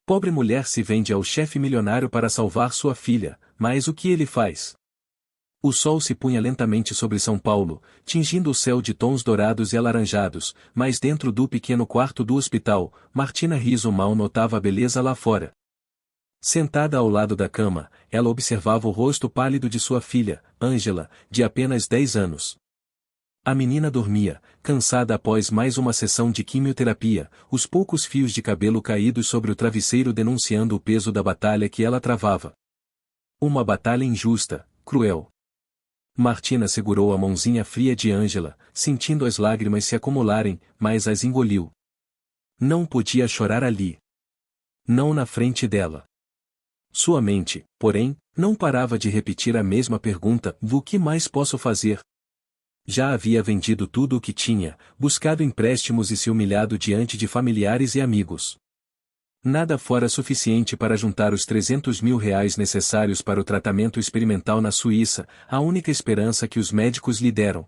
Pobre mulher se vende ao chefe milionário para salvar sua filha, mas o que ele faz? O sol se punha lentamente sobre São Paulo, tingindo o céu de tons dourados e alaranjados, mas dentro do pequeno quarto do hospital, Martina Rizzo mal notava a beleza lá fora. Sentada ao lado da cama, ela observava o rosto pálido de sua filha, Ângela, de apenas 10 anos. A menina dormia, cansada após mais uma sessão de quimioterapia, os poucos fios de cabelo caídos sobre o travesseiro denunciando o peso da batalha que ela travava. Uma batalha injusta, cruel. Martina segurou a mãozinha fria de Ângela, sentindo as lágrimas se acumularem, mas as engoliu. Não podia chorar ali. Não na frente dela. Sua mente, porém, não parava de repetir a mesma pergunta: o que mais posso fazer? Já havia vendido tudo o que tinha, buscado empréstimos e se humilhado diante de familiares e amigos. Nada fora suficiente para juntar os 300 mil reais necessários para o tratamento experimental na Suíça, a única esperança que os médicos lhe deram.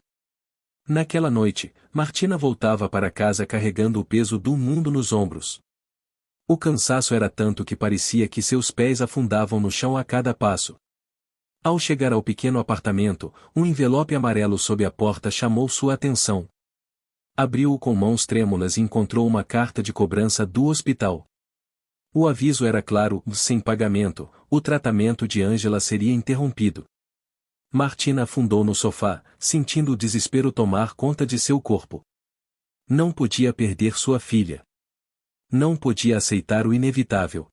Naquela noite, Martina voltava para casa carregando o peso do mundo nos ombros. O cansaço era tanto que parecia que seus pés afundavam no chão a cada passo. Ao chegar ao pequeno apartamento, um envelope amarelo sob a porta chamou sua atenção. Abriu-o com mãos trêmulas e encontrou uma carta de cobrança do hospital. O aviso era claro: sem pagamento, o tratamento de Ângela seria interrompido. Martina afundou no sofá, sentindo o desespero tomar conta de seu corpo. Não podia perder sua filha. Não podia aceitar o inevitável.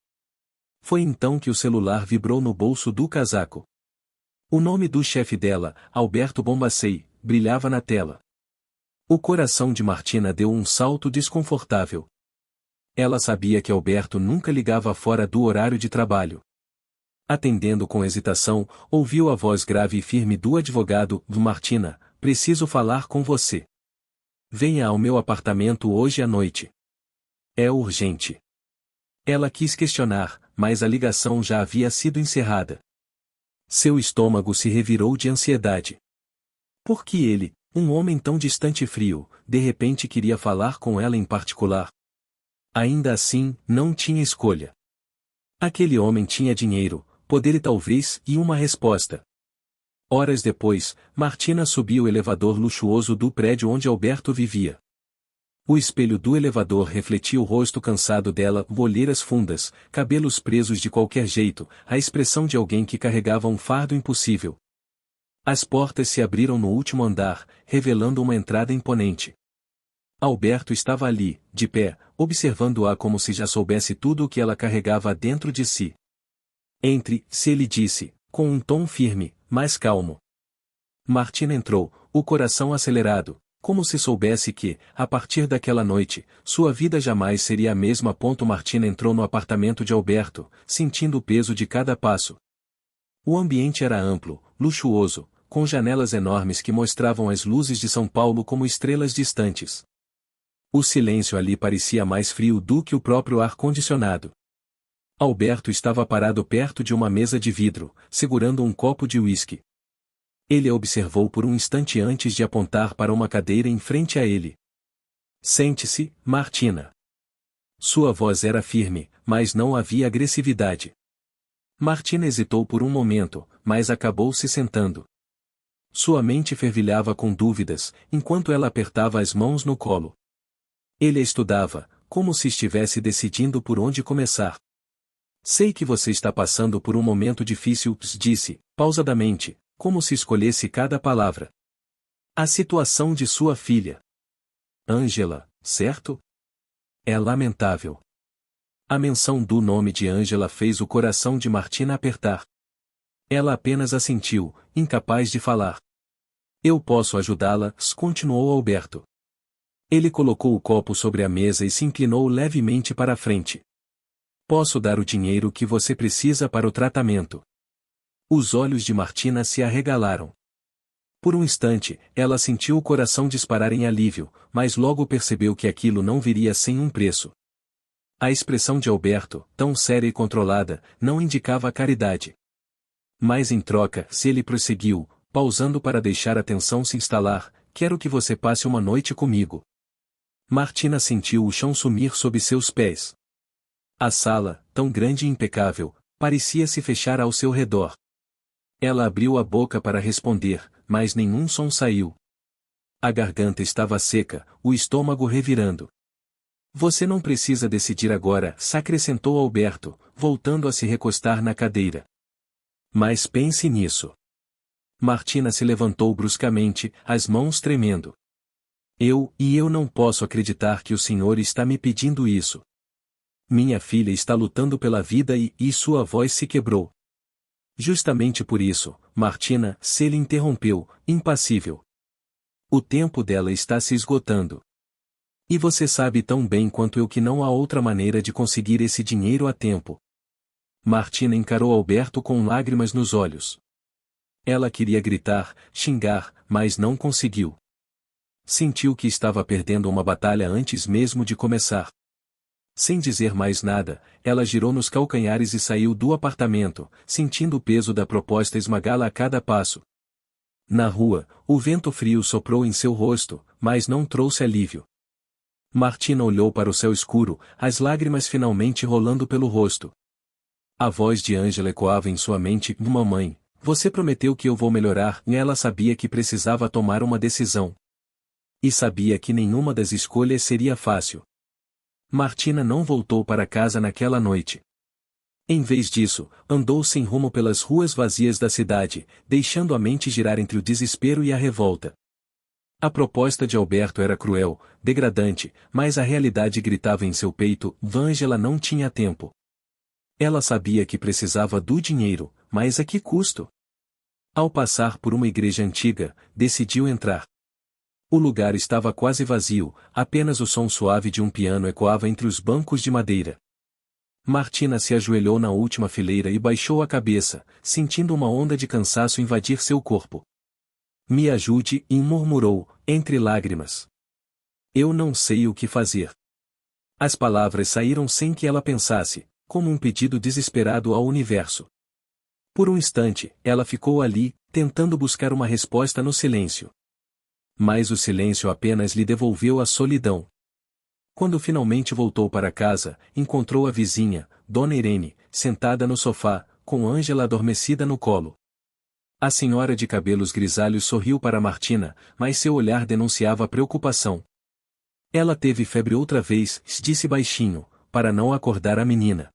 Foi então que o celular vibrou no bolso do casaco. O nome do chefe dela, Alberto Bombacei, brilhava na tela. O coração de Martina deu um salto desconfortável. Ela sabia que Alberto nunca ligava fora do horário de trabalho. Atendendo com hesitação, ouviu a voz grave e firme do advogado: Martina, preciso falar com você. Venha ao meu apartamento hoje à noite. É urgente. Ela quis questionar, mas a ligação já havia sido encerrada. Seu estômago se revirou de ansiedade. Por que ele, um homem tão distante e frio, de repente queria falar com ela em particular? Ainda assim, não tinha escolha. Aquele homem tinha dinheiro, poder e talvez, e uma resposta. Horas depois, Martina subiu o elevador luxuoso do prédio onde Alberto vivia. O espelho do elevador refletia o rosto cansado dela, olheiras fundas, cabelos presos de qualquer jeito, a expressão de alguém que carregava um fardo impossível. As portas se abriram no último andar, revelando uma entrada imponente. Alberto estava ali, de pé, observando-a como se já soubesse tudo o que ela carregava dentro de si. Entre-se, ele disse, com um tom firme, mas calmo. Martina entrou, o coração acelerado, como se soubesse que, a partir daquela noite, sua vida jamais seria a mesma. Martina entrou no apartamento de Alberto, sentindo o peso de cada passo. O ambiente era amplo, luxuoso, com janelas enormes que mostravam as luzes de São Paulo como estrelas distantes. O silêncio ali parecia mais frio do que o próprio ar-condicionado. Alberto estava parado perto de uma mesa de vidro, segurando um copo de uísque. Ele a observou por um instante antes de apontar para uma cadeira em frente a ele. Sente-se, Martina. Sua voz era firme, mas não havia agressividade. Martina hesitou por um momento, mas acabou se sentando. Sua mente fervilhava com dúvidas, enquanto ela apertava as mãos no colo. Ele a estudava, como se estivesse decidindo por onde começar. Sei que você está passando por um momento difícil, disse, pausadamente, como se escolhesse cada palavra. A situação de sua filha. Ângela, certo? É lamentável. A menção do nome de Ângela fez o coração de Martina apertar. Ela apenas assentiu, incapaz de falar. Eu posso ajudá-la, continuou Alberto. Ele colocou o copo sobre a mesa e se inclinou levemente para a frente. Posso dar o dinheiro que você precisa para o tratamento. Os olhos de Martina se arregalaram. Por um instante, ela sentiu o coração disparar em alívio, mas logo percebeu que aquilo não viria sem um preço. A expressão de Alberto, tão séria e controlada, não indicava caridade. Mas em troca, se ele prosseguiu, pausando para deixar a tensão se instalar, quero que você passe uma noite comigo. Martina sentiu o chão sumir sob seus pés. A sala, tão grande e impecável, parecia se fechar ao seu redor. Ela abriu a boca para responder, mas nenhum som saiu. A garganta estava seca, o estômago revirando. Você não precisa decidir agora, acrescentou Alberto, voltando a se recostar na cadeira. Mas pense nisso. Martina se levantou bruscamente, as mãos tremendo. Eu não posso acreditar que o senhor está me pedindo isso. Minha filha está lutando pela vida e sua voz se quebrou. Justamente por isso, Martina, se ele interrompeu, impassível. O tempo dela está se esgotando. E você sabe tão bem quanto eu que não há outra maneira de conseguir esse dinheiro a tempo. Martina encarou Alberto com lágrimas nos olhos. Ela queria gritar, xingar, mas não conseguiu. Sentiu que estava perdendo uma batalha antes mesmo de começar. Sem dizer mais nada, ela girou nos calcanhares e saiu do apartamento, sentindo o peso da proposta esmagá-la a cada passo. Na rua, o vento frio soprou em seu rosto, mas não trouxe alívio. Martina olhou para o céu escuro, as lágrimas finalmente rolando pelo rosto. A voz de Ângela ecoava em sua mente: Mamãe, você prometeu que eu vou melhorar, e ela sabia que precisava tomar uma decisão. E sabia que nenhuma das escolhas seria fácil. Martina não voltou para casa naquela noite. Em vez disso, andou sem rumo pelas ruas vazias da cidade, deixando a mente girar entre o desespero e a revolta. A proposta de Alberto era cruel, degradante, mas a realidade gritava em seu peito: Ângela não tinha tempo. Ela sabia que precisava do dinheiro, mas a que custo? Ao passar por uma igreja antiga, decidiu entrar. O lugar estava quase vazio, apenas o som suave de um piano ecoava entre os bancos de madeira. Martina se ajoelhou na última fileira e baixou a cabeça, sentindo uma onda de cansaço invadir seu corpo. Me ajude, murmurou, entre lágrimas. Eu não sei o que fazer. As palavras saíram sem que ela pensasse, como um pedido desesperado ao universo. Por um instante, ela ficou ali, tentando buscar uma resposta no silêncio. Mas o silêncio apenas lhe devolveu a solidão. Quando finalmente voltou para casa, encontrou a vizinha, Dona Irene, sentada no sofá, com Ângela adormecida no colo. A senhora de cabelos grisalhos sorriu para Martina, mas seu olhar denunciava preocupação. Ela teve febre outra vez, disse baixinho, para não acordar a menina.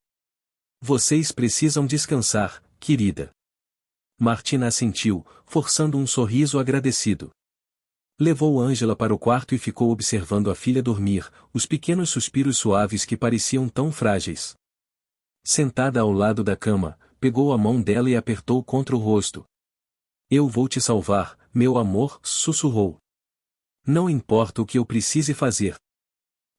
Vocês precisam descansar, querida. Martina assentiu, forçando um sorriso agradecido. Levou Ângela para o quarto e ficou observando a filha dormir, os pequenos suspiros suaves que pareciam tão frágeis. Sentada ao lado da cama, pegou a mão dela e apertou contra o rosto. Eu vou te salvar, meu amor, sussurrou. Não importa o que eu precise fazer.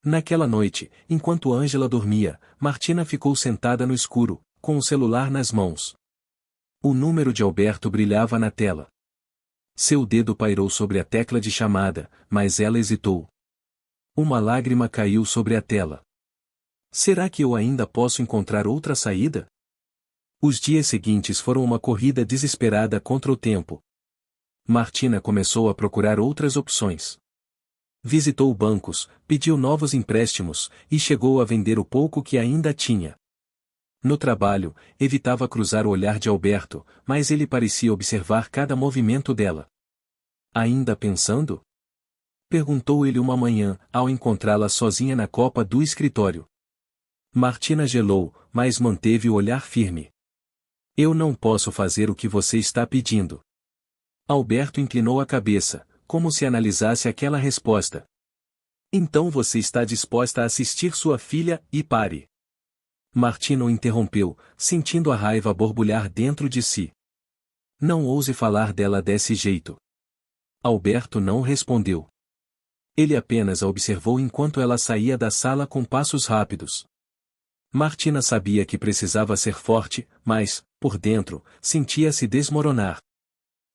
Naquela noite, enquanto Ângela dormia, Martina ficou sentada no escuro, com o celular nas mãos. O número de Alberto brilhava na tela. Seu dedo pairou sobre a tecla de chamada, mas ela hesitou. Uma lágrima caiu sobre a tela. Será que eu ainda posso encontrar outra saída? Os dias seguintes foram uma corrida desesperada contra o tempo. Martina começou a procurar outras opções. Visitou bancos, pediu novos empréstimos, e chegou a vender o pouco que ainda tinha. No trabalho, evitava cruzar o olhar de Alberto, mas ele parecia observar cada movimento dela. Ainda pensando? Perguntou ele uma manhã, ao encontrá-la sozinha na copa do escritório. Martina gelou, mas manteve o olhar firme. Eu não posso fazer o que você está pedindo. Alberto inclinou a cabeça, como se analisasse aquela resposta. Então você está disposta a assistir sua filha, e pare. Martina o interrompeu, sentindo a raiva borbulhar dentro de si. Não ouse falar dela desse jeito. Alberto não respondeu. Ele apenas a observou enquanto ela saía da sala com passos rápidos. Martina sabia que precisava ser forte, mas, por dentro, sentia-se desmoronar.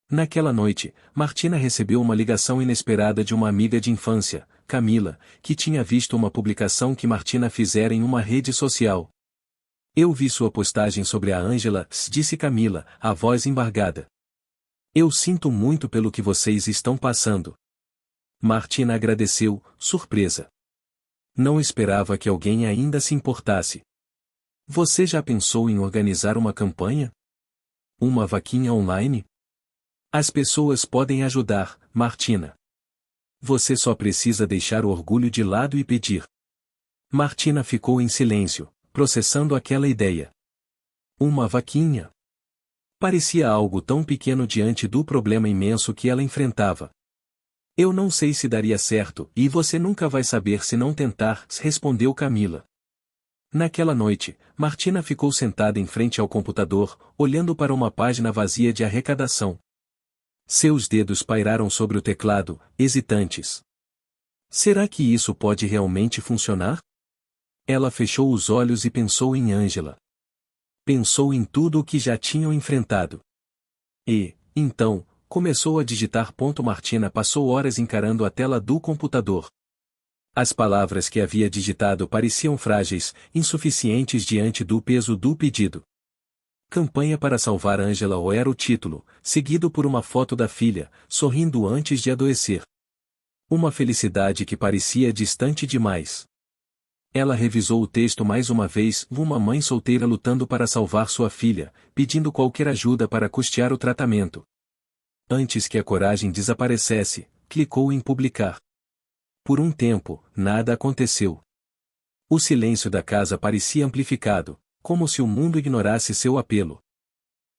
Naquela noite, Martina recebeu uma ligação inesperada de uma amiga de infância, Camila, que tinha visto uma publicação que Martina fizera em uma rede social. Eu vi sua postagem sobre a Ângela, disse Camila, a voz embargada. Eu sinto muito pelo que vocês estão passando. Martina agradeceu, surpresa. Não esperava que alguém ainda se importasse. Você já pensou em organizar uma campanha? Uma vaquinha online? As pessoas podem ajudar, Martina. Você só precisa deixar o orgulho de lado e pedir. Martina ficou em silêncio, processando aquela ideia. Uma vaquinha? Parecia algo tão pequeno diante do problema imenso que ela enfrentava. Eu não sei se daria certo, e você nunca vai saber se não tentar, respondeu Camila. Naquela noite, Martina ficou sentada em frente ao computador, olhando para uma página vazia de arrecadação. Seus dedos pairaram sobre o teclado, hesitantes. Será que isso pode realmente funcionar? Ela fechou os olhos e pensou em Ângela. Pensou em tudo o que já tinham enfrentado. E, então, começou a digitar. Martina passou horas encarando a tela do computador. As palavras que havia digitado pareciam frágeis, insuficientes diante do peso do pedido. Campanha para salvar Ângela era o título, seguido por uma foto da filha, sorrindo antes de adoecer. Uma felicidade que parecia distante demais. Ela revisou o texto mais uma vez, uma mãe solteira lutando para salvar sua filha, pedindo qualquer ajuda para custear o tratamento. Antes que a coragem desaparecesse, clicou em publicar. Por um tempo, nada aconteceu. O silêncio da casa parecia amplificado, como se o mundo ignorasse seu apelo.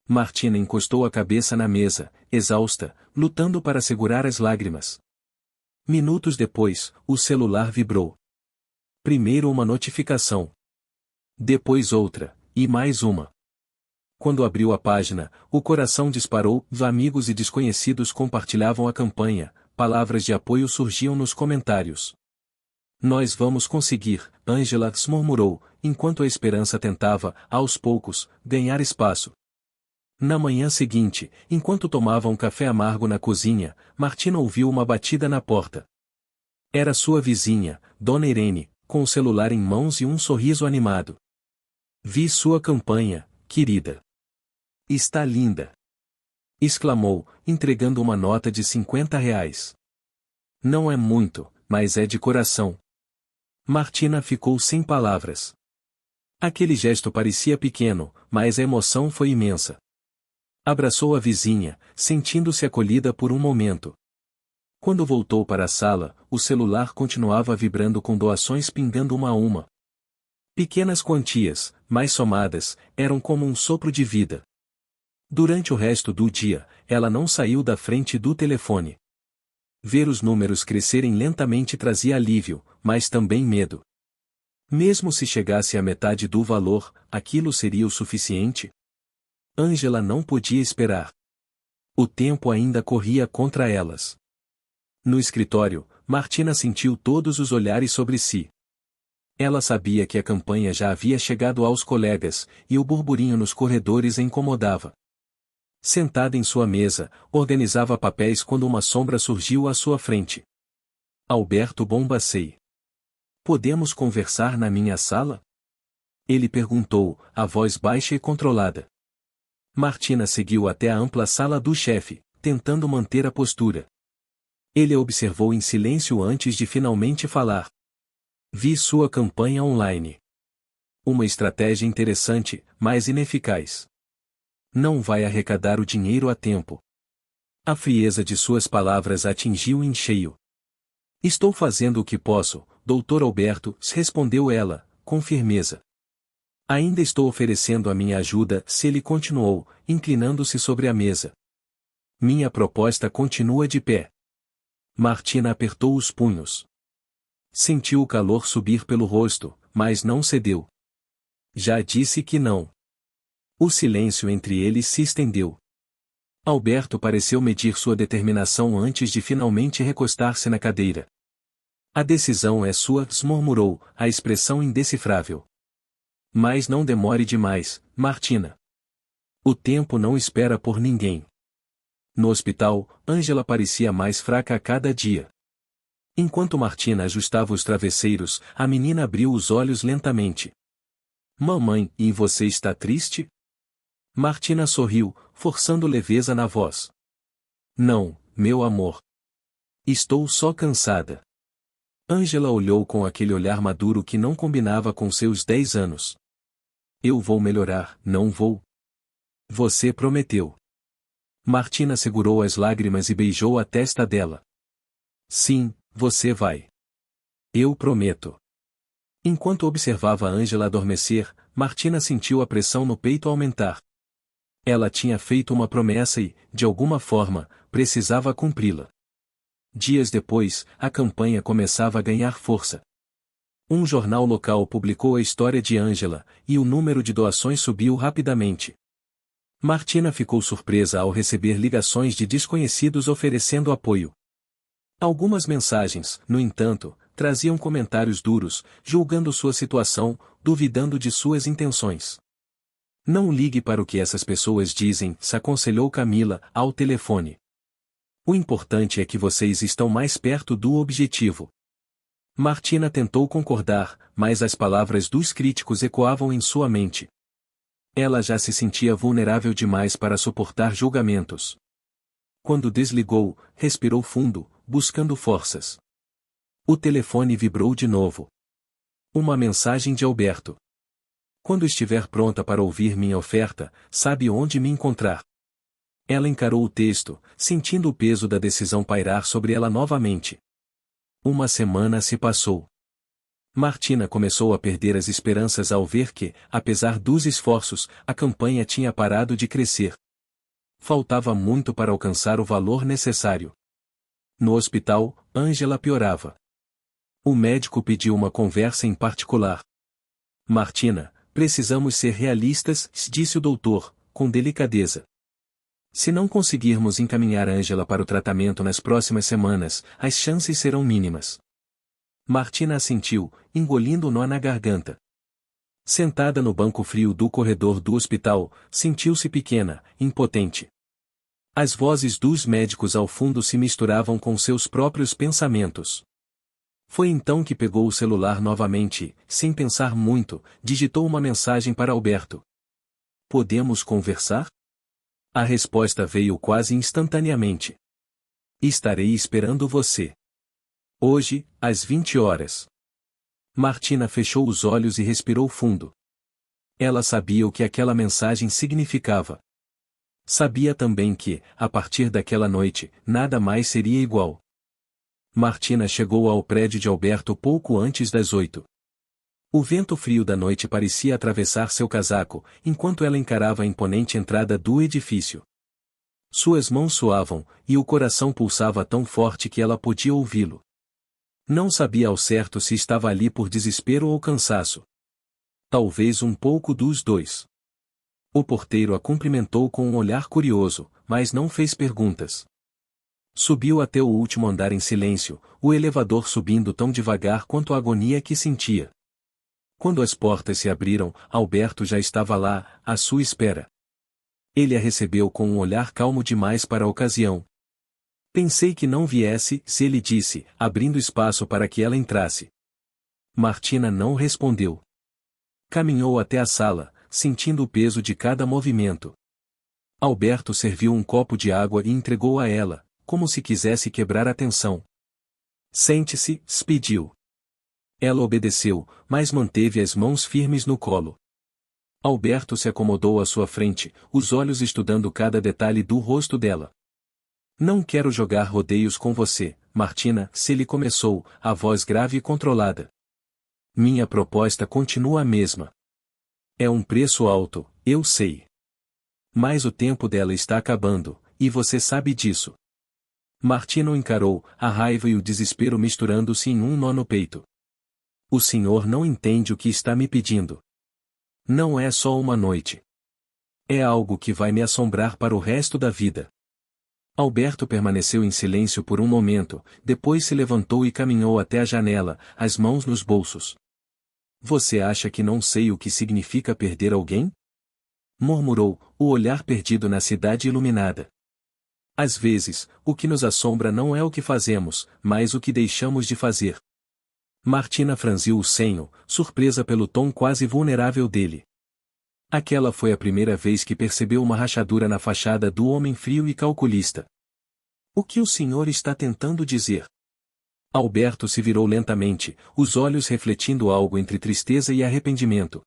Martina encostou a cabeça na mesa, exausta, lutando para segurar as lágrimas. Minutos depois, o celular vibrou. Primeiro uma notificação. Depois outra, e mais uma. Quando abriu a página, o coração disparou, amigos e desconhecidos compartilhavam a campanha, palavras de apoio surgiam nos comentários. Nós vamos conseguir, Ângela murmurou, enquanto a esperança tentava, aos poucos, ganhar espaço. Na manhã seguinte, enquanto tomava um café amargo na cozinha, Martina ouviu uma batida na porta. Era sua vizinha, Dona Irene, com o celular em mãos e um sorriso animado. Vi sua campanha, querida. Está linda! Exclamou, entregando uma nota de R$ 50. Não é muito, mas é de coração. Martina ficou sem palavras. Aquele gesto parecia pequeno, mas a emoção foi imensa. Abraçou a vizinha, sentindo-se acolhida por um momento. Quando voltou para a sala, o celular continuava vibrando com doações pingando uma a uma. Pequenas quantias, mas somadas, eram como um sopro de vida. Durante o resto do dia, ela não saiu da frente do telefone. Ver os números crescerem lentamente trazia alívio, mas também medo. Mesmo se chegasse à metade do valor, aquilo seria o suficiente? Ângela não podia esperar. O tempo ainda corria contra elas. No escritório, Martina sentiu todos os olhares sobre si. Ela sabia que a campanha já havia chegado aos colegas, e o burburinho nos corredores a incomodava. Sentada em sua mesa, organizava papéis quando uma sombra surgiu à sua frente. Alberto Bombacei. Podemos conversar na minha sala? Ele perguntou, a voz baixa e controlada. Martina seguiu até a ampla sala do chefe, tentando manter a postura. Ele a observou em silêncio antes de finalmente falar. Vi sua campanha online. Uma estratégia interessante, mas ineficaz. Não vai arrecadar o dinheiro a tempo. A frieza de suas palavras atingiu em cheio. Estou fazendo o que posso, Dr. Alberto, respondeu ela, com firmeza. Ainda estou oferecendo a minha ajuda, se ele continuou, inclinando-se sobre a mesa. Minha proposta continua de pé. Martina apertou os punhos. Sentiu o calor subir pelo rosto, mas não cedeu. Já disse que não. O silêncio entre eles se estendeu. Alberto pareceu medir sua determinação antes de finalmente recostar-se na cadeira. A decisão é sua, murmurou, a expressão indecifrável. Mas não demore demais, Martina. O tempo não espera por ninguém. No hospital, Ângela parecia mais fraca a cada dia. Enquanto Martina ajustava os travesseiros, a menina abriu os olhos lentamente. Mamãe, e você está triste? Martina sorriu, forçando leveza na voz. Não, meu amor. Estou só cansada. Ângela olhou com aquele olhar maduro que não combinava com seus 10 anos. Eu vou melhorar, não vou. Você prometeu. Martina segurou as lágrimas e beijou a testa dela. Sim, você vai. Eu prometo. Enquanto observava Ângela adormecer, Martina sentiu a pressão no peito aumentar. Ela tinha feito uma promessa e, de alguma forma, precisava cumpri-la. Dias depois, a campanha começava a ganhar força. Um jornal local publicou a história de Ângela, e o número de doações subiu rapidamente. Martina ficou surpresa ao receber ligações de desconhecidos oferecendo apoio. Algumas mensagens, no entanto, traziam comentários duros, julgando sua situação, duvidando de suas intenções. Não ligue para o que essas pessoas dizem, se aconselhou Camila, ao telefone. O importante é que vocês estão mais perto do objetivo. Martina tentou concordar, mas as palavras dos críticos ecoavam em sua mente. Ela já se sentia vulnerável demais para suportar julgamentos. Quando desligou, respirou fundo, buscando forças. O telefone vibrou de novo. Uma mensagem de Alberto. Quando estiver pronta para ouvir minha oferta, sabe onde me encontrar. Ela encarou o texto, sentindo o peso da decisão pairar sobre ela novamente. Uma semana se passou. Martina começou a perder as esperanças ao ver que, apesar dos esforços, a campanha tinha parado de crescer. Faltava muito para alcançar o valor necessário. No hospital, Ângela piorava. O médico pediu uma conversa em particular. Martina, precisamos ser realistas, disse o doutor, com delicadeza. Se não conseguirmos encaminhar Ângela para o tratamento nas próximas semanas, as chances serão mínimas. Martina assentiu, engolindo o nó na garganta. Sentada no banco frio do corredor do hospital, sentiu-se pequena, impotente. As vozes dos médicos ao fundo se misturavam com seus próprios pensamentos. Foi então que pegou o celular novamente e, sem pensar muito, digitou uma mensagem para Alberto. Podemos conversar? A resposta veio quase instantaneamente. Estarei esperando você. Hoje, às 20 horas. Martina fechou os olhos e respirou fundo. Ela sabia o que aquela mensagem significava. Sabia também que, a partir daquela noite, nada mais seria igual. Martina chegou ao prédio de Alberto pouco antes das 8. O vento frio da noite parecia atravessar seu casaco, enquanto ela encarava a imponente entrada do edifício. Suas mãos suavam, e o coração pulsava tão forte que ela podia ouvi-lo. Não sabia ao certo se estava ali por desespero ou cansaço. Talvez um pouco dos dois. O porteiro a cumprimentou com um olhar curioso, mas não fez perguntas. Subiu até o último andar em silêncio, o elevador subindo tão devagar quanto a agonia que sentia. Quando as portas se abriram, Alberto já estava lá, à sua espera. Ele a recebeu com um olhar calmo demais para a ocasião. Pensei que não viesse, se ele disse, abrindo espaço para que ela entrasse. Martina não respondeu. Caminhou até a sala, sentindo o peso de cada movimento. Alberto serviu um copo de água e entregou a ela, como se quisesse quebrar a tensão. Sente-se, pediu. Ela obedeceu, mas manteve as mãos firmes no colo. Alberto se acomodou à sua frente, os olhos estudando cada detalhe do rosto dela. Não quero jogar rodeios com você, Martina, se ele começou, a voz grave e controlada. Minha proposta continua a mesma. É um preço alto, eu sei. Mas o tempo dela está acabando, e você sabe disso. Martina o encarou, a raiva e o desespero misturando-se em um nó no peito. O senhor não entende o que está me pedindo. Não é só uma noite. É algo que vai me assombrar para o resto da vida. Alberto permaneceu em silêncio por um momento, depois se levantou e caminhou até a janela, as mãos nos bolsos. Você acha que não sei o que significa perder alguém? Murmurou, o olhar perdido na cidade iluminada. Às vezes, o que nos assombra não é o que fazemos, mas o que deixamos de fazer. Martina franziu o senho, surpresa pelo tom quase vulnerável dele. Aquela foi a primeira vez que percebeu uma rachadura na fachada do homem frio e calculista. O que o senhor está tentando dizer? Alberto se virou lentamente, os olhos refletindo algo entre tristeza e arrependimento.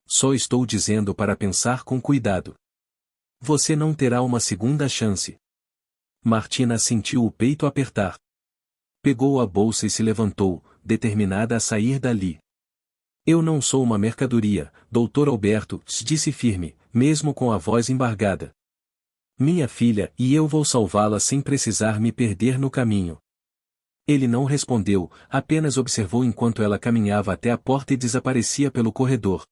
Só estou dizendo para pensar com cuidado. Você não terá uma segunda chance. Martina sentiu o peito apertar. Pegou a bolsa e se levantou, determinada a sair dali. Eu não sou uma mercadoria, Dr. Alberto, disse firme, mesmo com a voz embargada. Minha filha e eu vou salvá-la sem precisar me perder no caminho. Ele não respondeu, apenas observou enquanto ela caminhava até a porta e desaparecia pelo corredor.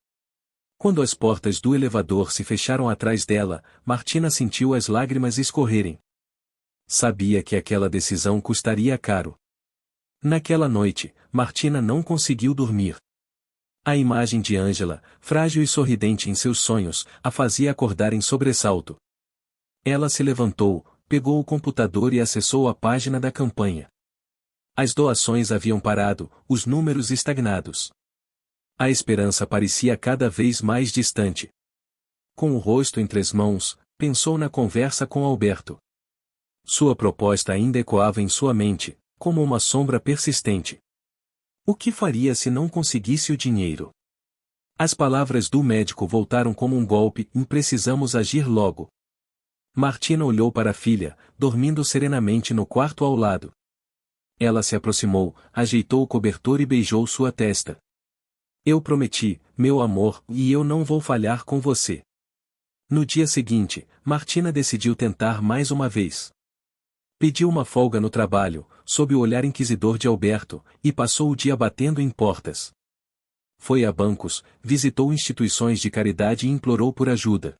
Quando as portas do elevador se fecharam atrás dela, Martina sentiu as lágrimas escorrerem. Sabia que aquela decisão custaria caro. Naquela noite, Martina não conseguiu dormir. A imagem de Ângela, frágil e sorridente em seus sonhos, a fazia acordar em sobressalto. Ela se levantou, pegou o computador e acessou a página da campanha. As doações haviam parado, os números estagnados. A esperança parecia cada vez mais distante. Com o rosto entre as mãos, pensou na conversa com Alberto. Sua proposta ainda ecoava em sua mente, como uma sombra persistente. O que faria se não conseguisse o dinheiro? As palavras do médico voltaram como um golpe e precisamos agir logo. Martina olhou para a filha, dormindo serenamente no quarto ao lado. Ela se aproximou, ajeitou o cobertor e beijou sua testa. Eu prometi, meu amor, e eu não vou falhar com você. No dia seguinte, Martina decidiu tentar mais uma vez. Pediu uma folga no trabalho, sob o olhar inquisidor de Alberto, e passou o dia batendo em portas. Foi a bancos, visitou instituições de caridade e implorou por ajuda.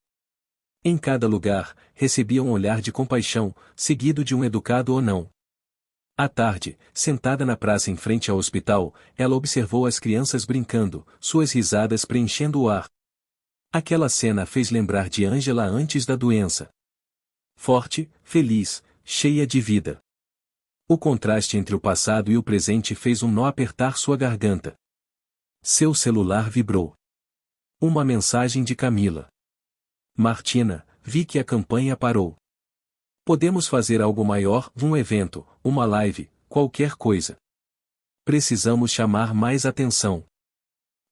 Em cada lugar, recebia um olhar de compaixão, seguido de um educado ou não. À tarde, sentada na praça em frente ao hospital, ela observou as crianças brincando, suas risadas preenchendo o ar. Aquela cena fez lembrar de Ângela antes da doença. Forte, feliz, cheia de vida. O contraste entre o passado e o presente fez um nó apertar sua garganta. Seu celular vibrou. Uma mensagem de Camila. Martina, vi que a campanha parou. Podemos fazer algo maior, um evento, uma live, qualquer coisa. Precisamos chamar mais atenção.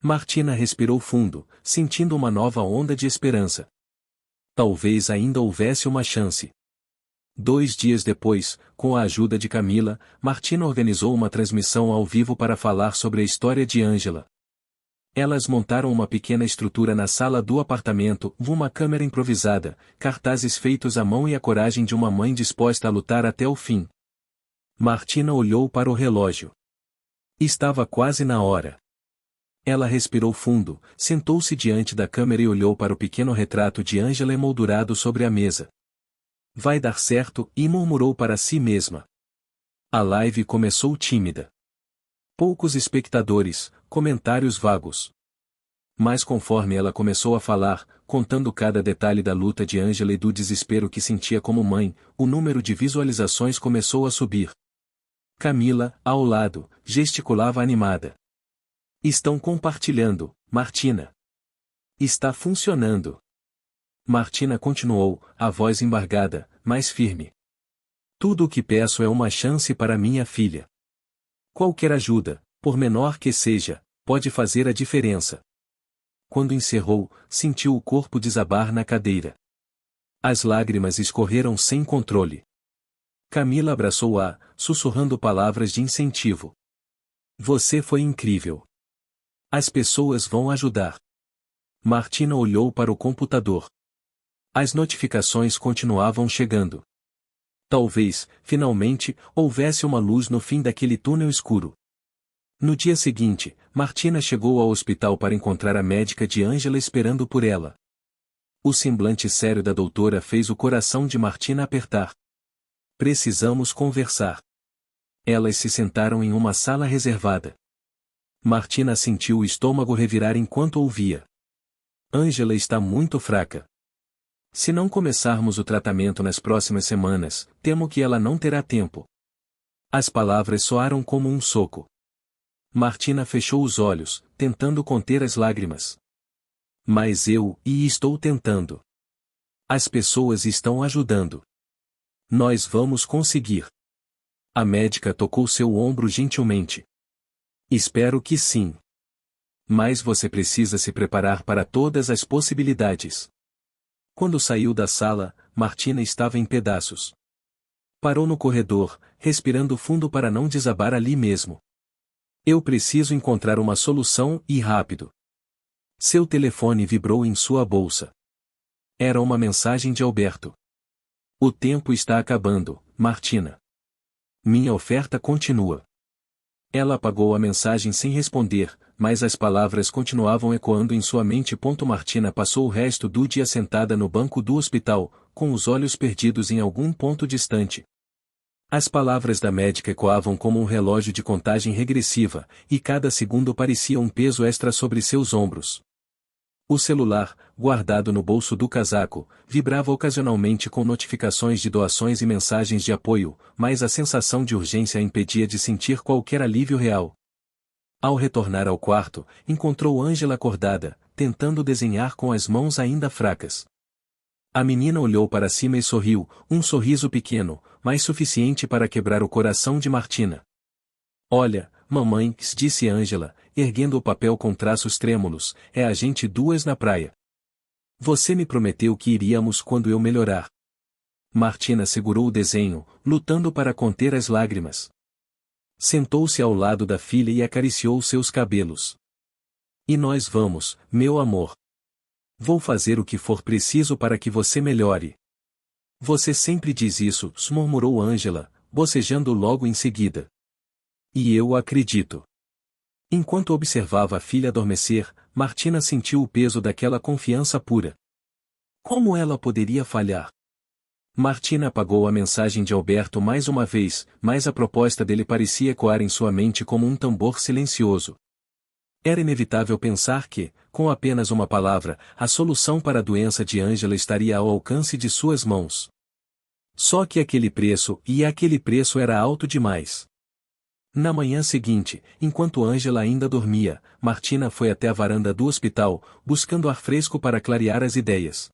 Martina respirou fundo, sentindo uma nova onda de esperança. Talvez ainda houvesse uma chance. 2 dias depois, com a ajuda de Camila, Martina organizou uma transmissão ao vivo para falar sobre a história de Ângela. Elas montaram uma pequena estrutura na sala do apartamento, uma câmera improvisada, cartazes feitos à mão e a coragem de uma mãe disposta a lutar até o fim. Martina olhou para o relógio. Estava quase na hora. Ela respirou fundo, sentou-se diante da câmera e olhou para o pequeno retrato de Ângela emoldurado sobre a mesa. Vai dar certo, e murmurou para si mesma. A live começou tímida. Poucos espectadores, comentários vagos. Mas conforme ela começou a falar, contando cada detalhe da luta de Ângela e do desespero que sentia como mãe, o número de visualizações começou a subir. Camila, ao lado, gesticulava animada. Estão compartilhando, Martina. Está funcionando. Martina continuou, a voz embargada, mas firme. Tudo o que peço é uma chance para minha filha. Qualquer ajuda, por menor que seja, pode fazer a diferença. Quando encerrou, sentiu o corpo desabar na cadeira. As lágrimas escorreram sem controle. Camila abraçou-a, sussurrando palavras de incentivo. Você foi incrível. As pessoas vão ajudar. Martina olhou para o computador. As notificações continuavam chegando. Talvez, finalmente, houvesse uma luz no fim daquele túnel escuro. No dia seguinte, Martina chegou ao hospital para encontrar a médica de Ângela esperando por ela. O semblante sério da doutora fez o coração de Martina apertar. Precisamos conversar. Elas se sentaram em uma sala reservada. Martina sentiu o estômago revirar enquanto ouvia. Ângela está muito fraca. Se não começarmos o tratamento nas próximas semanas, temo que ela não terá tempo. As palavras soaram como um soco. Martina fechou os olhos, tentando conter as lágrimas. Mas estou tentando. As pessoas estão ajudando. Nós vamos conseguir. A médica tocou seu ombro gentilmente. Espero que sim. Mas você precisa se preparar para todas as possibilidades. Quando saiu da sala, Martina estava em pedaços. Parou no corredor, respirando fundo para não desabar ali mesmo. Eu preciso encontrar uma solução e rápido. Seu telefone vibrou em sua bolsa. Era uma mensagem de Alberto. O tempo está acabando, Martina. Minha oferta continua. Ela apagou a mensagem sem responder, mas as palavras continuavam ecoando em sua mente. Martina passou o resto do dia sentada no banco do hospital, com os olhos perdidos em algum ponto distante. As palavras da médica ecoavam como um relógio de contagem regressiva, e cada segundo parecia um peso extra sobre seus ombros. O celular, guardado no bolso do casaco, vibrava ocasionalmente com notificações de doações e mensagens de apoio, mas a sensação de urgência a impedia de sentir qualquer alívio real. Ao retornar ao quarto, encontrou Ângela acordada, tentando desenhar com as mãos ainda fracas. A menina olhou para cima e sorriu, um sorriso pequeno, mas suficiente para quebrar o coração de Martina. Olha, mamãe, disse Ângela, erguendo o papel com traços trêmulos, é a gente duas na praia. Você me prometeu que iríamos quando eu melhorar. Martina segurou o desenho, lutando para conter as lágrimas. Sentou-se ao lado da filha e acariciou seus cabelos. E nós vamos, meu amor. Vou fazer o que for preciso para que você melhore. Você sempre diz isso, murmurou Ângela, bocejando logo em seguida. E eu acredito. Enquanto observava a filha adormecer, Martina sentiu o peso daquela confiança pura. Como ela poderia falhar? Martina apagou a mensagem de Alberto mais uma vez, mas a proposta dele parecia ecoar em sua mente como um tambor silencioso. Era inevitável pensar que, com apenas uma palavra, a solução para a doença de Ângela estaria ao alcance de suas mãos. Só que aquele preço era alto demais. Na manhã seguinte, enquanto Ângela ainda dormia, Martina foi até a varanda do hospital, buscando ar fresco para clarear as ideias.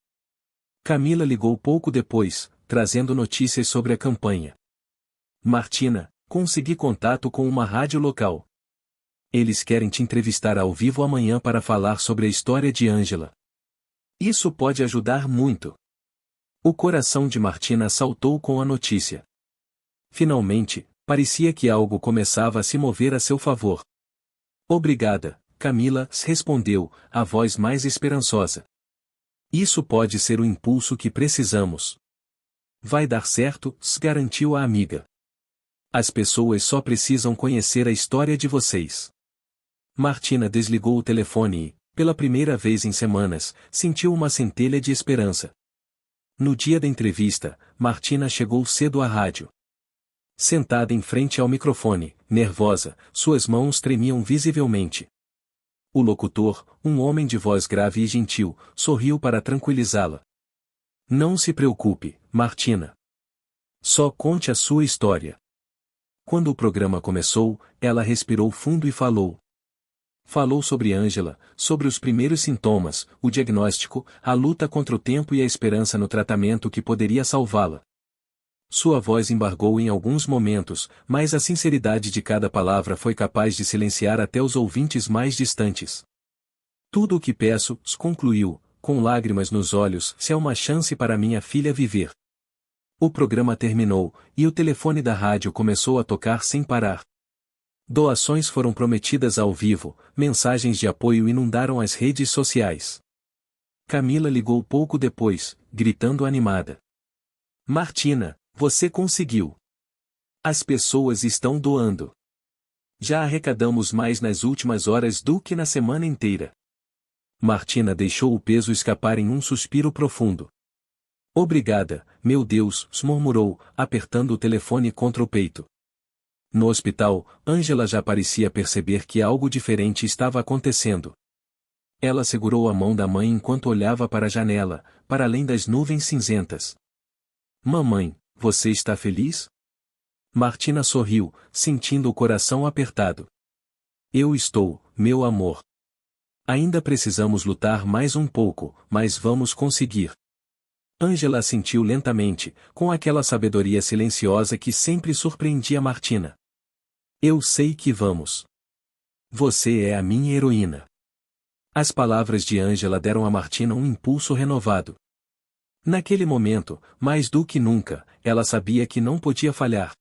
Camila ligou pouco depois, trazendo notícias sobre a campanha. Martina, consegui contato com uma rádio local. Eles querem te entrevistar ao vivo amanhã para falar sobre a história de Ângela. Isso pode ajudar muito. O coração de Martina saltou com a notícia. Finalmente, parecia que algo começava a se mover a seu favor. Obrigada, Camila, respondeu, a voz mais esperançosa. Isso pode ser o impulso que precisamos. Vai dar certo, garantiu a amiga. As pessoas só precisam conhecer a história de vocês. Martina desligou o telefone e, pela primeira vez em semanas, sentiu uma centelha de esperança. No dia da entrevista, Martina chegou cedo à rádio. Sentada em frente ao microfone, nervosa, suas mãos tremiam visivelmente. O locutor, um homem de voz grave e gentil, sorriu para tranquilizá-la. Não se preocupe, Martina. Só conte a sua história. Quando o programa começou, ela respirou fundo e falou. Falou sobre Ângela, sobre os primeiros sintomas, o diagnóstico, a luta contra o tempo e a esperança no tratamento que poderia salvá-la. Sua voz embargou em alguns momentos, mas a sinceridade de cada palavra foi capaz de silenciar até os ouvintes mais distantes. Tudo o que peço, concluiu, com lágrimas nos olhos, se é uma chance para minha filha viver. O programa terminou, e o telefone da rádio começou a tocar sem parar. Doações foram prometidas ao vivo, mensagens de apoio inundaram as redes sociais. Camila ligou pouco depois, gritando animada. Martina, você conseguiu. As pessoas estão doando. Já arrecadamos mais nas últimas horas do que na semana inteira. Martina deixou o peso escapar em um suspiro profundo. Obrigada, meu Deus, murmurou, apertando o telefone contra o peito. No hospital, Ângela já parecia perceber que algo diferente estava acontecendo. Ela segurou a mão da mãe enquanto olhava para a janela, para além das nuvens cinzentas. Mamãe, você está feliz? Martina sorriu, sentindo o coração apertado. Eu estou, meu amor. Ainda precisamos lutar mais um pouco, mas vamos conseguir. Ângela assentiu lentamente, com aquela sabedoria silenciosa que sempre surpreendia Martina. Eu sei que vamos. Você é a minha heroína. As palavras de Ângela deram a Martina um impulso renovado. Naquele momento, mais do que nunca, ela sabia que não podia falhar.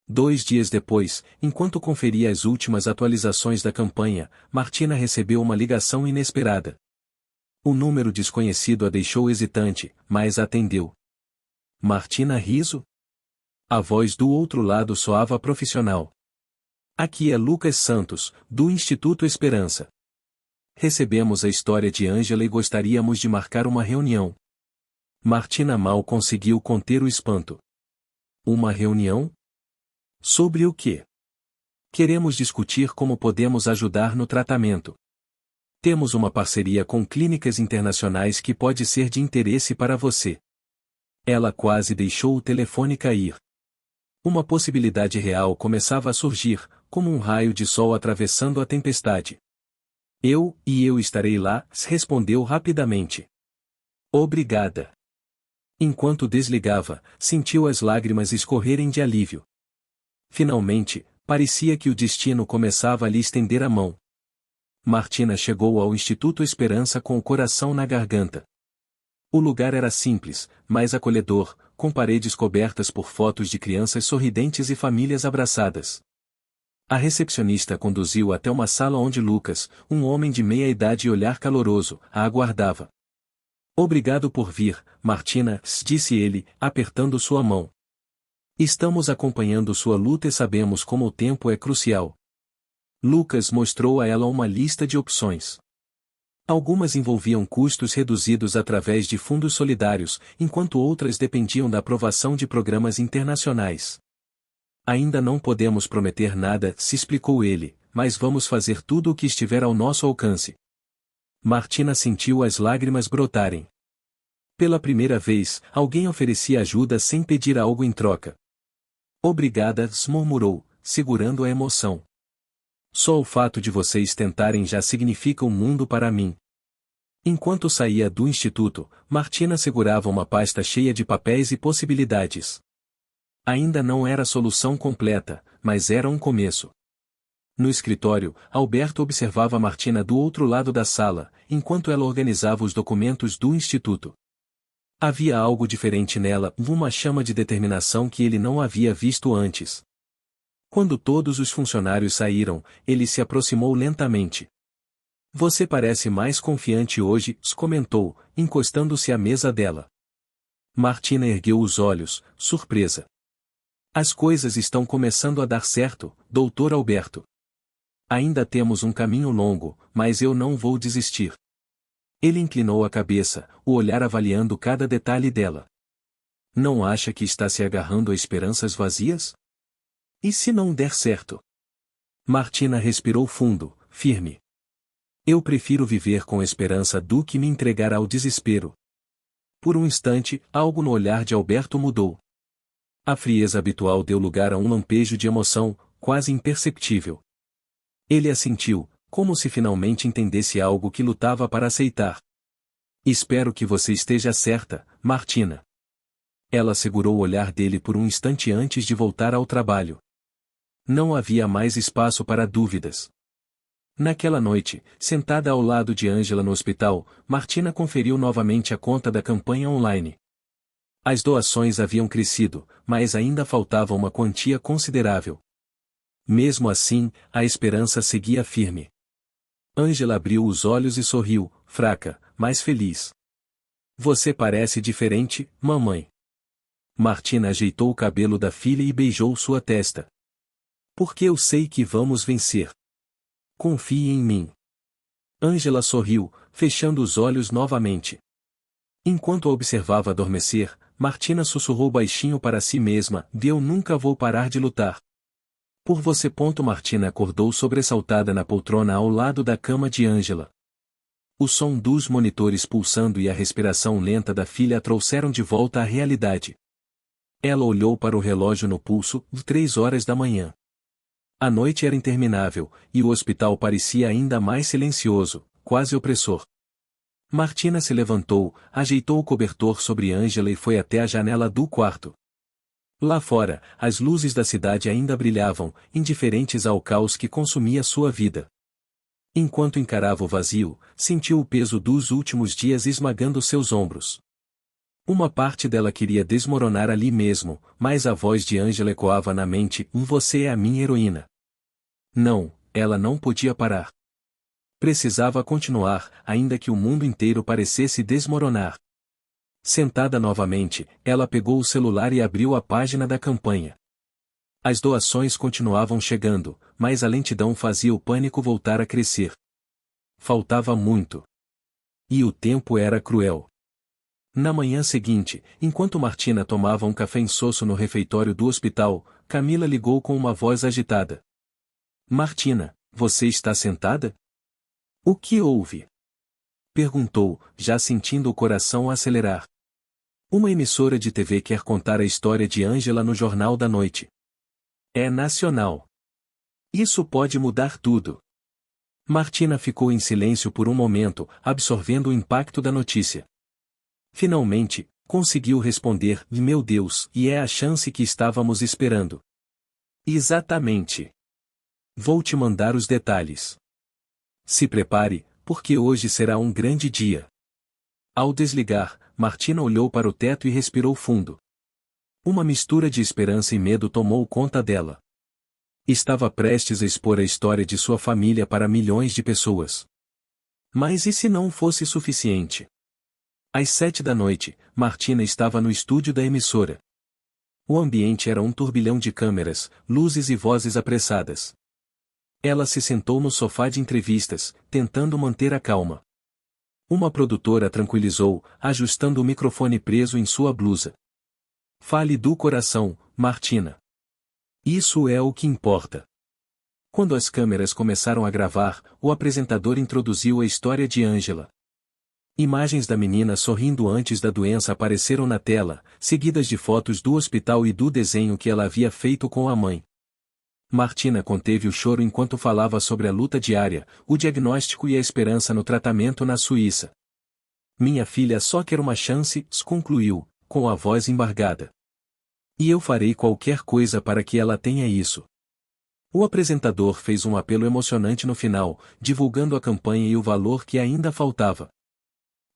2 dias depois, enquanto conferia as últimas atualizações da campanha, Martina recebeu uma ligação inesperada. O número desconhecido a deixou hesitante, mas atendeu. Martina Riso? A voz do outro lado soava profissional. Aqui é Lucas Santos, do Instituto Esperança. Recebemos a história de Ângela e gostaríamos de marcar uma reunião. Martina mal conseguiu conter o espanto. Uma reunião? Sobre o quê? Queremos discutir como podemos ajudar no tratamento. Temos uma parceria com clínicas internacionais que pode ser de interesse para você. Ela quase deixou o telefone cair. Uma possibilidade real começava a surgir, como um raio de sol atravessando a tempestade. Eu estarei lá, respondeu rapidamente. Obrigada. Enquanto desligava, sentiu as lágrimas escorrerem de alívio. Finalmente, parecia que o destino começava a lhe estender a mão. Martina chegou ao Instituto Esperança com o coração na garganta. O lugar era simples, mas acolhedor, com paredes cobertas por fotos de crianças sorridentes e famílias abraçadas. A recepcionista conduziu até uma sala onde Lucas, um homem de meia idade e olhar caloroso, a aguardava. Obrigado por vir, Martina, disse ele, apertando sua mão. Estamos acompanhando sua luta e sabemos como o tempo é crucial. Lucas mostrou a ela uma lista de opções. Algumas envolviam custos reduzidos através de fundos solidários, enquanto outras dependiam da aprovação de programas internacionais. Ainda não podemos prometer nada, se explicou ele, mas vamos fazer tudo o que estiver ao nosso alcance. Martina sentiu as lágrimas brotarem. Pela primeira vez, alguém oferecia ajuda sem pedir algo em troca. Obrigada, murmurou, segurando a emoção. Só o fato de vocês tentarem já significa um mundo para mim. Enquanto saía do instituto, Martina segurava uma pasta cheia de papéis e possibilidades. Ainda não era a solução completa, mas era um começo. No escritório, Alberto observava Martina do outro lado da sala, enquanto ela organizava os documentos do instituto. Havia algo diferente nela, uma chama de determinação que ele não havia visto antes. Quando todos os funcionários saíram, ele se aproximou lentamente. Você parece mais confiante hoje, comentou, encostando-se à mesa dela. Martina ergueu os olhos, surpresa. As coisas estão começando a dar certo, Dr. Alberto. Ainda temos um caminho longo, mas eu não vou desistir. Ele inclinou a cabeça, o olhar avaliando cada detalhe dela. Não acha que está se agarrando a esperanças vazias? E se não der certo? Martina respirou fundo, firme. Eu prefiro viver com esperança do que me entregar ao desespero. Por um instante, algo no olhar de Alberto mudou. A frieza habitual deu lugar a um lampejo de emoção, quase imperceptível. Ele assentiu, como se finalmente entendesse algo que lutava para aceitar. Espero que você esteja certa, Martina. Ela segurou o olhar dele por um instante antes de voltar ao trabalho. Não havia mais espaço para dúvidas. Naquela noite, sentada ao lado de Ângela no hospital, Martina conferiu novamente a conta da campanha online. As doações haviam crescido, mas ainda faltava uma quantia considerável. Mesmo assim, a esperança seguia firme. Ângela abriu os olhos e sorriu, fraca, mas feliz. Você parece diferente, mamãe. Martina ajeitou o cabelo da filha e beijou sua testa. Porque eu sei que vamos vencer. Confie em mim. Ângela sorriu, fechando os olhos novamente. Enquanto a observava adormecer, Martina sussurrou baixinho para si mesma, eu nunca vou parar de lutar. Por você. Martina acordou sobressaltada na poltrona ao lado da cama de Ângela. O som dos monitores pulsando e a respiração lenta da filha a trouxeram de volta à realidade. Ela olhou para o relógio no pulso, 3 horas da manhã. A noite era interminável, e o hospital parecia ainda mais silencioso, quase opressor. Martina se levantou, ajeitou o cobertor sobre Ângela e foi até a janela do quarto. Lá fora, as luzes da cidade ainda brilhavam, indiferentes ao caos que consumia sua vida. Enquanto encarava o vazio, sentiu o peso dos últimos dias esmagando seus ombros. Uma parte dela queria desmoronar ali mesmo, mas a voz de Angela ecoava na mente: Você é a minha heroína. Não, ela não podia parar. Precisava continuar, ainda que o mundo inteiro parecesse desmoronar. Sentada novamente, ela pegou o celular e abriu a página da campanha. As doações continuavam chegando, mas a lentidão fazia o pânico voltar a crescer. Faltava muito. E o tempo era cruel. Na manhã seguinte, enquanto Martina tomava um café insosso no refeitório do hospital, Camila ligou com uma voz agitada. Martina, você está sentada? O que houve? Perguntou, já sentindo o coração acelerar. Uma emissora de TV quer contar a história de Angela no Jornal da Noite. É nacional. Isso pode mudar tudo. Martina ficou em silêncio por um momento, absorvendo o impacto da notícia. Finalmente, conseguiu responder: Meu Deus, e é a chance que estávamos esperando. Exatamente. Vou te mandar os detalhes. Se prepare, porque hoje será um grande dia. Ao desligar, Martina olhou para o teto e respirou fundo. Uma mistura de esperança e medo tomou conta dela. Estava prestes a expor a história de sua família para milhões de pessoas. Mas e se não fosse suficiente? Às 7 da noite, Martina estava no estúdio da emissora. O ambiente era um turbilhão de câmeras, luzes e vozes apressadas. Ela se sentou no sofá de entrevistas, tentando manter a calma. Uma produtora a tranquilizou, ajustando o microfone preso em sua blusa. Fale do coração, Martina. Isso é o que importa. Quando as câmeras começaram a gravar, o apresentador introduziu a história de Angela. Imagens da menina sorrindo antes da doença apareceram na tela, seguidas de fotos do hospital e do desenho que ela havia feito com a mãe. Martina conteve o choro enquanto falava sobre a luta diária, o diagnóstico e a esperança no tratamento na Suíça. Minha filha só quer uma chance, concluiu, com a voz embargada. E eu farei qualquer coisa para que ela tenha isso. O apresentador fez um apelo emocionante no final, divulgando a campanha e o valor que ainda faltava.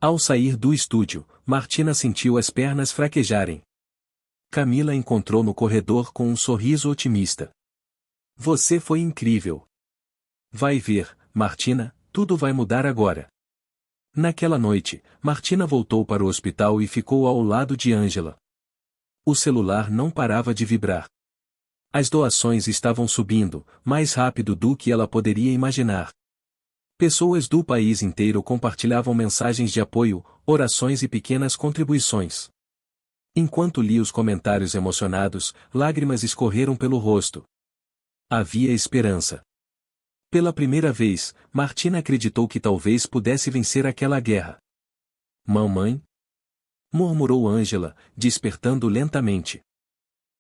Ao sair do estúdio, Martina sentiu as pernas fraquejarem. Camila encontrou no corredor com um sorriso otimista. Você foi incrível. Vai ver, Martina, tudo vai mudar agora. Naquela noite, Martina voltou para o hospital e ficou ao lado de Angela. O celular não parava de vibrar. As doações estavam subindo, mais rápido do que ela poderia imaginar. Pessoas do país inteiro compartilhavam mensagens de apoio, orações e pequenas contribuições. Enquanto lia os comentários emocionados, lágrimas escorreram pelo rosto. Havia esperança. Pela primeira vez, Martina acreditou que talvez pudesse vencer aquela guerra. Mamãe? Murmurou Angela, despertando lentamente.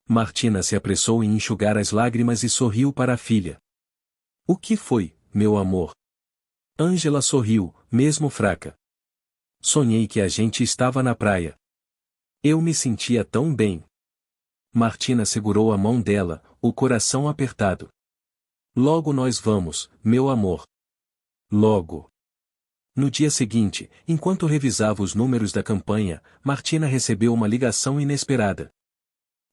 Martina se apressou em enxugar as lágrimas e sorriu para a filha. O que foi, meu amor? Angela sorriu, mesmo fraca. Sonhei que a gente estava na praia. Eu me sentia tão bem. Martina segurou a mão dela, o coração apertado. Logo nós vamos, meu amor. Logo. No dia seguinte, enquanto revisava os números da campanha, Martina recebeu uma ligação inesperada.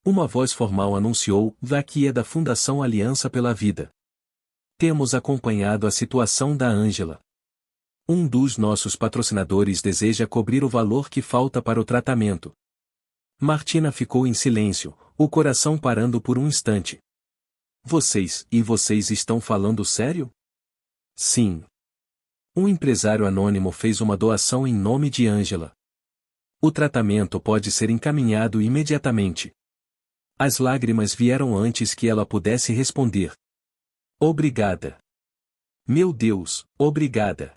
Uma voz formal anunciou: Daqui é da Fundação Aliança pela Vida. Temos acompanhado a situação da Angela. Um dos nossos patrocinadores deseja cobrir o valor que falta para o tratamento. Martina ficou em silêncio, o coração parando por um instante. Vocês estão falando sério? Sim. Um empresário anônimo fez uma doação em nome de Angela. O tratamento pode ser encaminhado imediatamente. As lágrimas vieram antes que ela pudesse responder. Obrigada. Meu Deus, obrigada.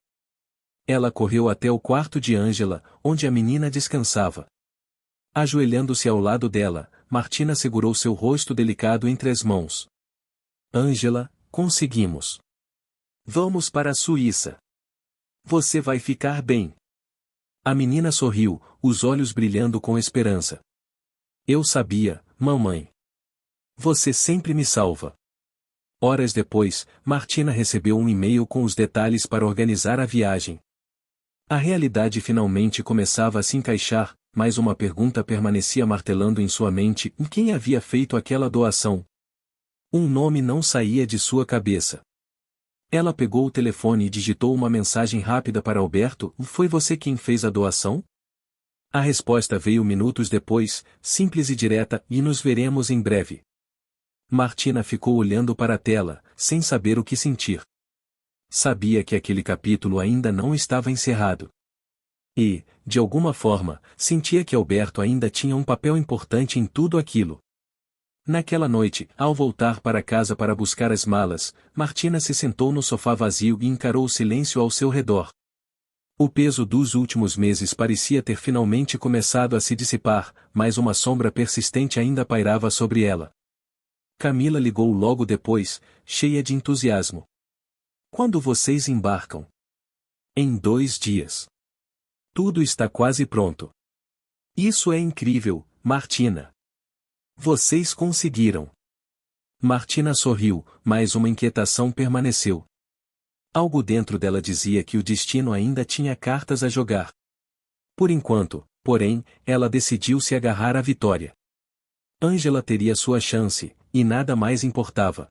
Ela correu até o quarto de Angela, onde a menina descansava. Ajoelhando-se ao lado dela, Martina segurou seu rosto delicado entre as mãos. Angela, conseguimos. Vamos para a Suíça. Você vai ficar bem. A menina sorriu, os olhos brilhando com esperança. Eu sabia, mamãe. Você sempre me salva. Horas depois, Martina recebeu um e-mail com os detalhes para organizar a viagem. A realidade finalmente começava a se encaixar, mas uma pergunta permanecia martelando em sua mente: quem havia feito aquela doação? Um nome não saía de sua cabeça. Ela pegou o telefone e digitou uma mensagem rápida para Alberto: foi você quem fez a doação? A resposta veio minutos depois, simples e direta: e nos veremos em breve. Martina ficou olhando para a tela, sem saber o que sentir. Sabia que aquele capítulo ainda não estava encerrado. E, de alguma forma, sentia que Alberto ainda tinha um papel importante em tudo aquilo. Naquela noite, ao voltar para casa para buscar as malas, Martina se sentou no sofá vazio e encarou o silêncio ao seu redor. O peso dos últimos meses parecia ter finalmente começado a se dissipar, mas uma sombra persistente ainda pairava sobre ela. Camila ligou logo depois, cheia de entusiasmo. Quando vocês embarcam? Em 2 dias. Tudo está quase pronto. Isso é incrível, Martina. Vocês conseguiram. Martina sorriu, mas uma inquietação permaneceu. Algo dentro dela dizia que o destino ainda tinha cartas a jogar. Por enquanto, porém, ela decidiu se agarrar à vitória. Ângela teria sua chance, e nada mais importava.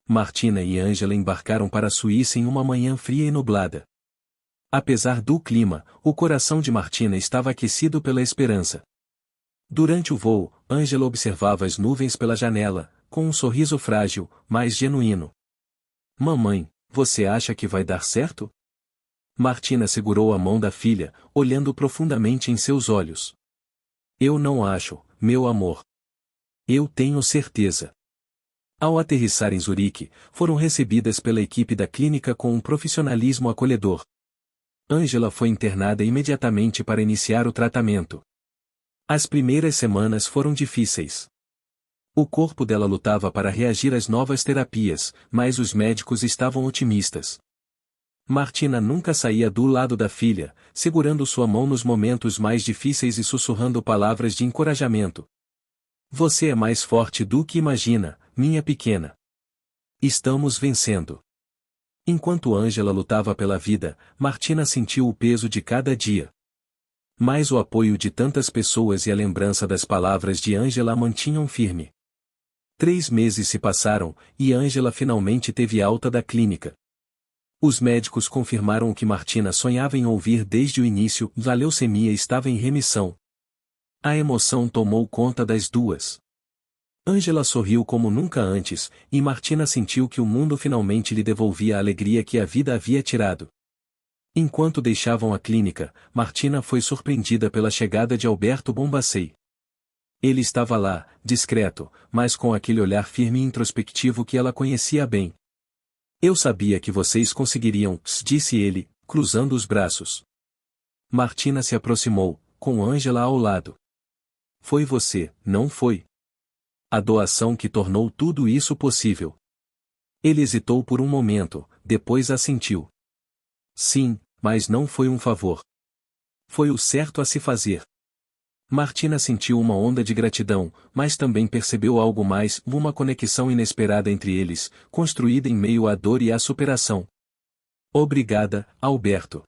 Martina e Ângela embarcaram para a Suíça em uma manhã fria e nublada. Apesar do clima, o coração de Martina estava aquecido pela esperança. Durante o voo, Ângela observava as nuvens pela janela, com um sorriso frágil, mas genuíno. Mamãe, você acha que vai dar certo? Martina segurou a mão da filha, olhando profundamente em seus olhos. Eu não acho, meu amor. Eu tenho certeza. Ao aterrissar em Zurique, foram recebidas pela equipe da clínica com um profissionalismo acolhedor. Ângela foi internada imediatamente para iniciar o tratamento. As primeiras semanas foram difíceis. O corpo dela lutava para reagir às novas terapias, mas os médicos estavam otimistas. Martina nunca saía do lado da filha, segurando sua mão nos momentos mais difíceis e sussurrando palavras de encorajamento. Você é mais forte do que imagina, minha pequena. Estamos vencendo. Enquanto Ângela lutava pela vida, Martina sentiu o peso de cada dia. Mas o apoio de tantas pessoas e a lembrança das palavras de Ângela a mantinham firme. 3 meses se passaram, e Ângela finalmente teve alta da clínica. Os médicos confirmaram o que Martina sonhava em ouvir desde o início: a leucemia estava em remissão. A emoção tomou conta das duas. Ângela sorriu como nunca antes, e Martina sentiu que o mundo finalmente lhe devolvia a alegria que a vida havia tirado. Enquanto deixavam a clínica, Martina foi surpreendida pela chegada de Alberto Bombacei. Ele estava lá, discreto, mas com aquele olhar firme e introspectivo que ela conhecia bem. Eu sabia que vocês conseguiriam, disse ele, cruzando os braços. Martina se aproximou, com Ângela ao lado. Foi você, não foi? A doação que tornou tudo isso possível. Ele hesitou por um momento, depois assentiu. Sim, mas não foi um favor. Foi o certo a se fazer. Martina sentiu uma onda de gratidão, mas também percebeu algo mais: uma conexão inesperada entre eles, construída em meio à dor e à superação. Obrigada, Alberto.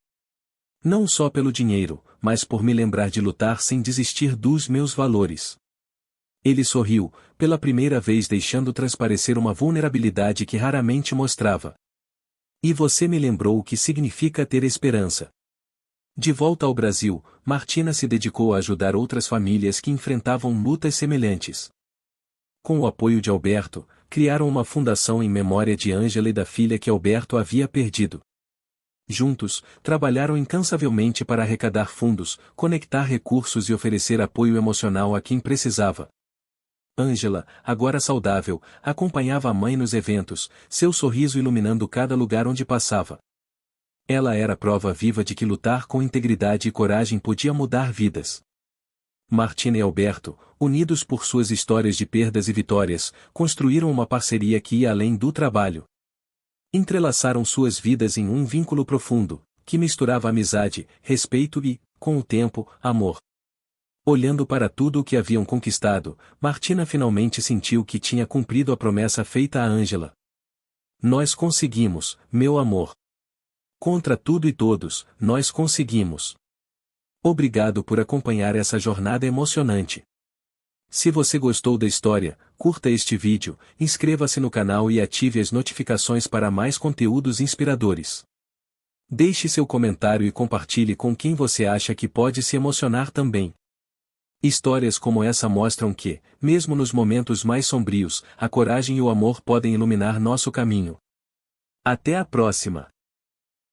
Não só pelo dinheiro, mas por me lembrar de lutar sem desistir dos meus valores. Ele sorriu, pela primeira vez deixando transparecer uma vulnerabilidade que raramente mostrava. E você me lembrou o que significa ter esperança. De volta ao Brasil, Martina se dedicou a ajudar outras famílias que enfrentavam lutas semelhantes. Com o apoio de Alberto, criaram uma fundação em memória de Ângela e da filha que Alberto havia perdido. Juntos, trabalharam incansavelmente para arrecadar fundos, conectar recursos e oferecer apoio emocional a quem precisava. Ângela, agora saudável, acompanhava a mãe nos eventos, seu sorriso iluminando cada lugar onde passava. Ela era prova viva de que lutar com integridade e coragem podia mudar vidas. Martina e Alberto, unidos por suas histórias de perdas e vitórias, construíram uma parceria que ia além do trabalho. Entrelaçaram suas vidas em um vínculo profundo, que misturava amizade, respeito e, com o tempo, amor. Olhando para tudo o que haviam conquistado, Martina finalmente sentiu que tinha cumprido a promessa feita a Ângela. Nós conseguimos, meu amor. Contra tudo e todos, nós conseguimos. Obrigado por acompanhar essa jornada emocionante. Se você gostou da história, curta este vídeo, inscreva-se no canal e ative as notificações para mais conteúdos inspiradores. Deixe seu comentário e compartilhe com quem você acha que pode se emocionar também. Histórias como essa mostram que, mesmo nos momentos mais sombrios, a coragem e o amor podem iluminar nosso caminho. Até a próxima!